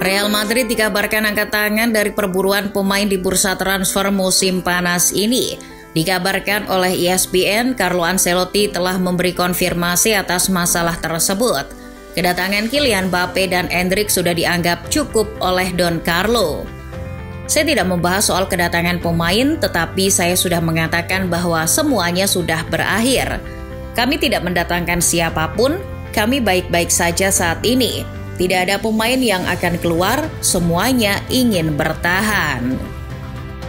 Real Madrid dikabarkan angkat tangan dari perburuan pemain di bursa transfer musim panas ini. Dikabarkan oleh ESPN, Carlo Ancelotti telah memberi konfirmasi atas masalah tersebut. Kedatangan Kylian Mbappe dan Endrick sudah dianggap cukup oleh Don Carlo. Saya tidak membahas soal kedatangan pemain, tetapi saya sudah mengatakan bahwa semuanya sudah berakhir. Kami tidak mendatangkan siapapun, kami baik-baik saja saat ini. Tidak ada pemain yang akan keluar, semuanya ingin bertahan.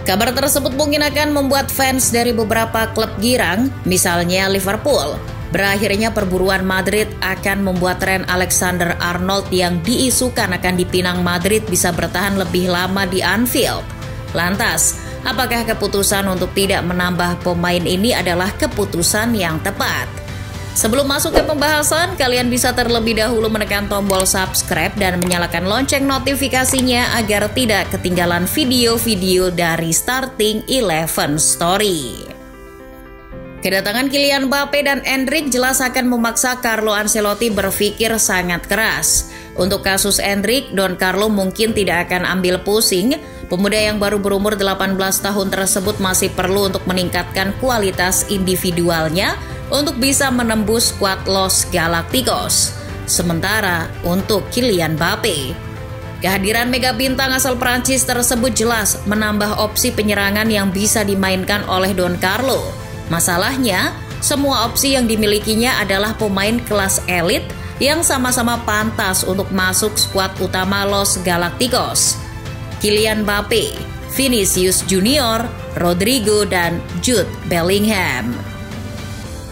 Kabar tersebut mungkin akan membuat fans dari beberapa klub girang, misalnya Liverpool. Berakhirnya perburuan Madrid akan membuat Trent Alexander-Arnold yang diisukan akan dipinang Madrid bisa bertahan lebih lama di Anfield. Lantas, apakah keputusan untuk tidak menambah pemain ini adalah keputusan yang tepat? Sebelum masuk ke pembahasan, kalian bisa terlebih dahulu menekan tombol subscribe dan menyalakan lonceng notifikasinya agar tidak ketinggalan video-video dari Starting 11 Story. Kedatangan Kylian Mbappe dan Endrick jelas akan memaksa Carlo Ancelotti berpikir sangat keras. Untuk kasus Endrick, Don Carlo mungkin tidak akan ambil pusing. Pemuda yang baru berumur 18 tahun tersebut masih perlu untuk meningkatkan kualitas individualnya untuk bisa menembus skuad Los Galacticos. Sementara untuk Kylian Mbappe, kehadiran mega bintang asal Prancis tersebut jelas menambah opsi penyerangan yang bisa dimainkan oleh Don Carlo. Masalahnya, semua opsi yang dimilikinya adalah pemain kelas elit yang sama-sama pantas untuk masuk skuad utama Los Galacticos. Kylian Mbappe, Vinicius Junior, Rodrigo, dan Jude Bellingham.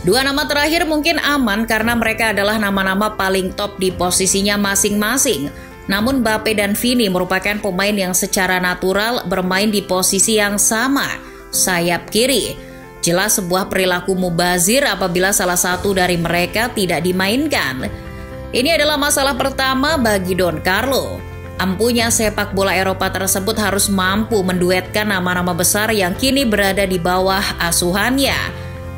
Dua nama terakhir mungkin aman karena mereka adalah nama-nama paling top di posisinya masing-masing. Namun Mbappe dan Vini merupakan pemain yang secara natural bermain di posisi yang sama, sayap kiri. Jelas sebuah perilaku mubazir apabila salah satu dari mereka tidak dimainkan. Ini adalah masalah pertama bagi Don Carlo. Ampunya sepak bola Eropa tersebut harus mampu menduetkan nama-nama besar yang kini berada di bawah asuhannya.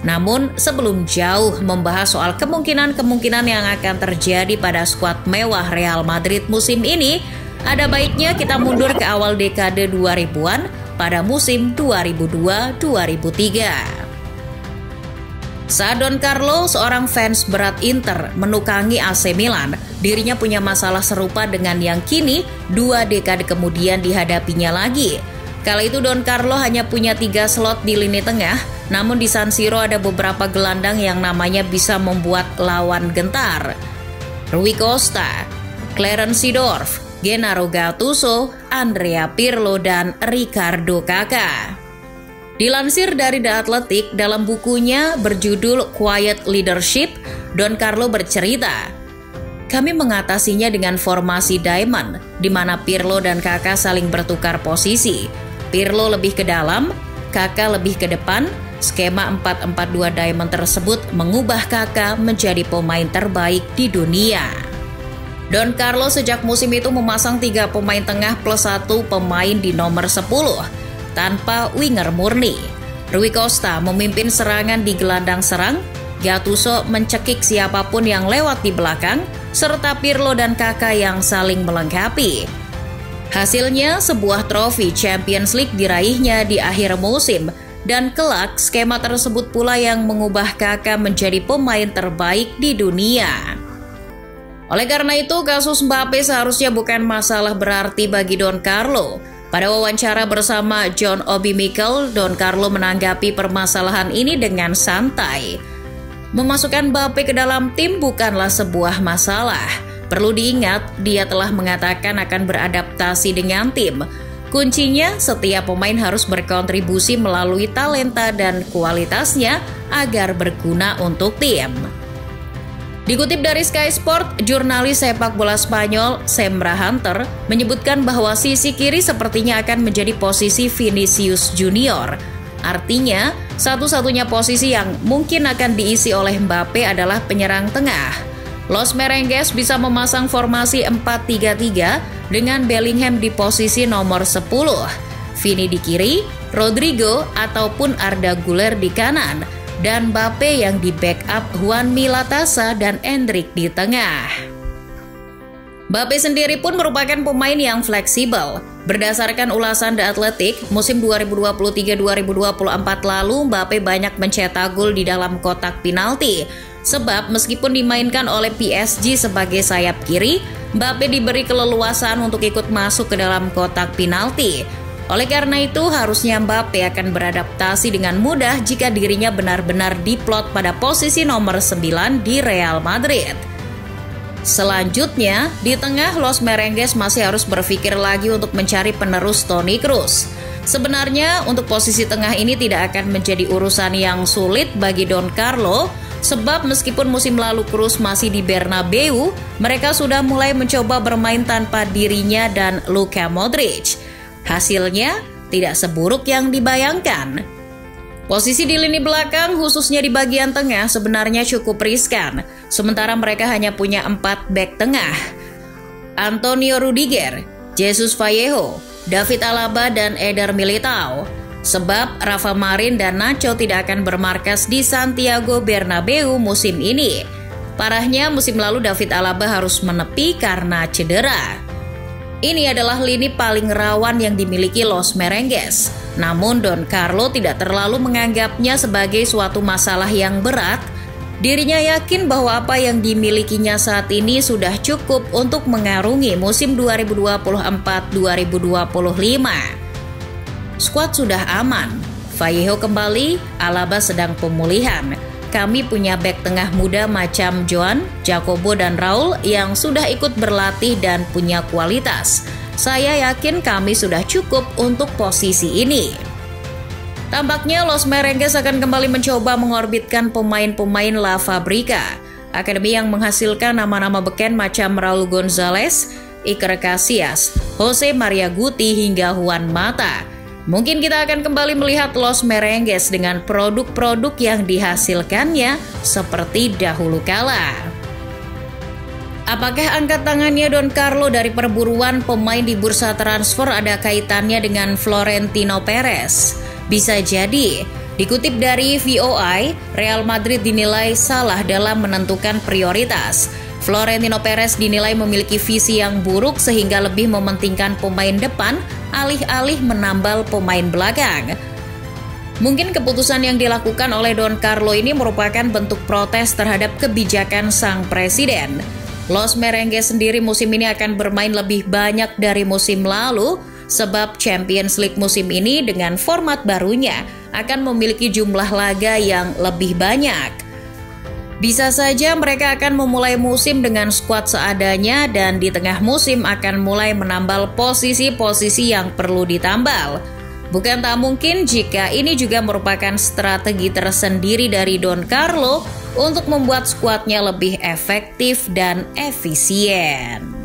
Namun sebelum jauh membahas soal kemungkinan-kemungkinan yang akan terjadi pada skuad mewah Real Madrid musim ini, ada baiknya kita mundur ke awal dekade 2000-an pada musim 2002-2003. Saat Don Carlo, seorang fans berat Inter, menukangi AC Milan, dirinya punya masalah serupa dengan yang kini 2 dekade kemudian dihadapinya lagi. Kala itu Don Carlo hanya punya 3 slot di lini tengah, namun di San Siro ada beberapa gelandang yang namanya bisa membuat lawan gentar. Rui Costa, Clarence Seedorf, Gennaro Gattuso, Andrea Pirlo, dan Ricardo Kakà. Dilansir dari The Athletic dalam bukunya berjudul Quiet Leadership, Don Carlo bercerita, "Kami mengatasinya dengan formasi diamond, di mana Pirlo dan Kakà saling bertukar posisi. Pirlo lebih ke dalam, Kakà lebih ke depan. Skema 4-4-2 diamond tersebut mengubah Kakà menjadi pemain terbaik di dunia." Don Carlo sejak musim itu memasang 3 pemain tengah plus 1 pemain di nomor 10, tanpa winger murni. Rui Costa memimpin serangan di gelandang serang, Gattuso mencekik siapapun yang lewat di belakang, serta Pirlo dan Kakà yang saling melengkapi. Hasilnya, sebuah trofi Champions League diraihnya di akhir musim, dan kelak skema tersebut pula yang mengubah Kakà menjadi pemain terbaik di dunia. Oleh karena itu, kasus Mbappe seharusnya bukan masalah berarti bagi Don Carlo. Pada wawancara bersama John Obi Mikel, Don Carlo menanggapi permasalahan ini dengan santai. Memasukkan Mbappe ke dalam tim bukanlah sebuah masalah. Perlu diingat, dia telah mengatakan akan beradaptasi dengan tim. Kuncinya, setiap pemain harus berkontribusi melalui talenta dan kualitasnya agar berguna untuk tim. Dikutip dari Sky Sport, jurnalis sepak bola Spanyol Sembra Hunter menyebutkan bahwa sisi kiri sepertinya akan menjadi posisi Vinicius Junior. Artinya, satu-satunya posisi yang mungkin akan diisi oleh Mbappe adalah penyerang tengah. Los Merengues bisa memasang formasi 4-3-3 dengan Bellingham di posisi nomor 10, Vini di kiri, Rodrigo ataupun Arda Güler di kanan. dan Mbappe yang di backup Juanmi Latasa dan Endrick di tengah. Mbappe sendiri pun merupakan pemain yang fleksibel. Berdasarkan ulasan The Athletic, musim 2023-2024 lalu Mbappe banyak mencetak gol di dalam kotak penalti. Sebab meskipun dimainkan oleh PSG sebagai sayap kiri, Mbappe diberi keleluasaan untuk ikut masuk ke dalam kotak penalti. Oleh karena itu, harusnya Mbappe akan beradaptasi dengan mudah jika dirinya benar-benar diplot pada posisi nomor 9 di Real Madrid. Selanjutnya, di tengah Los Merengues masih harus berpikir lagi untuk mencari penerus Toni Kroos. Sebenarnya, untuk posisi tengah ini tidak akan menjadi urusan yang sulit bagi Don Carlo, sebab meskipun musim lalu Kroos masih di Bernabeu, mereka sudah mulai mencoba bermain tanpa dirinya dan Luka Modric. Hasilnya tidak seburuk yang dibayangkan. Posisi di lini belakang, khususnya di bagian tengah, sebenarnya cukup riskan. Sementara mereka hanya punya 4 bek tengah. Antonio Rudiger, Jesus Vallejo, David Alaba, dan Eder Militao. Sebab Rafa Marin dan Nacho tidak akan bermarkas di Santiago Bernabeu musim ini. Parahnya, musim lalu David Alaba harus menepi karena cedera. Ini adalah lini paling rawan yang dimiliki Los Merengues. Namun Don Carlo tidak terlalu menganggapnya sebagai suatu masalah yang berat. Dirinya yakin bahwa apa yang dimilikinya saat ini sudah cukup untuk mengarungi musim 2024-2025. Skuad sudah aman. Vallejo kembali, Alaba sedang pemulihan. Kami punya bek tengah muda macam Joan, Jacobo, dan Raul yang sudah ikut berlatih dan punya kualitas. Saya yakin kami sudah cukup untuk posisi ini. Tampaknya Los Merengues akan kembali mencoba mengorbitkan pemain-pemain La Fabrica, akademi yang menghasilkan nama-nama beken macam Raul Gonzalez, Iker Casillas, Jose Maria Guti, hingga Juan Mata. Mungkin kita akan kembali melihat Los Merengues dengan produk-produk yang dihasilkannya seperti dahulu kala. Apakah angkat tangannya Don Carlo dari perburuan pemain di bursa transfer ada kaitannya dengan Florentino Perez? Bisa jadi. Dikutip dari VOI, Real Madrid dinilai salah dalam menentukan prioritas. Florentino Perez dinilai memiliki visi yang buruk sehingga lebih mementingkan pemain depan alih-alih menambal pemain belakang. Mungkin keputusan yang dilakukan oleh Don Carlo ini merupakan bentuk protes terhadap kebijakan sang presiden. Los Merengues sendiri musim ini akan bermain lebih banyak dari musim lalu, sebab Champions League musim ini dengan format barunya akan memiliki jumlah laga yang lebih banyak. Bisa saja mereka akan memulai musim dengan skuad seadanya dan di tengah musim akan mulai menambal posisi-posisi yang perlu ditambal. Bukan tak mungkin jika ini juga merupakan strategi tersendiri dari Don Carlo untuk membuat skuadnya lebih efektif dan efisien.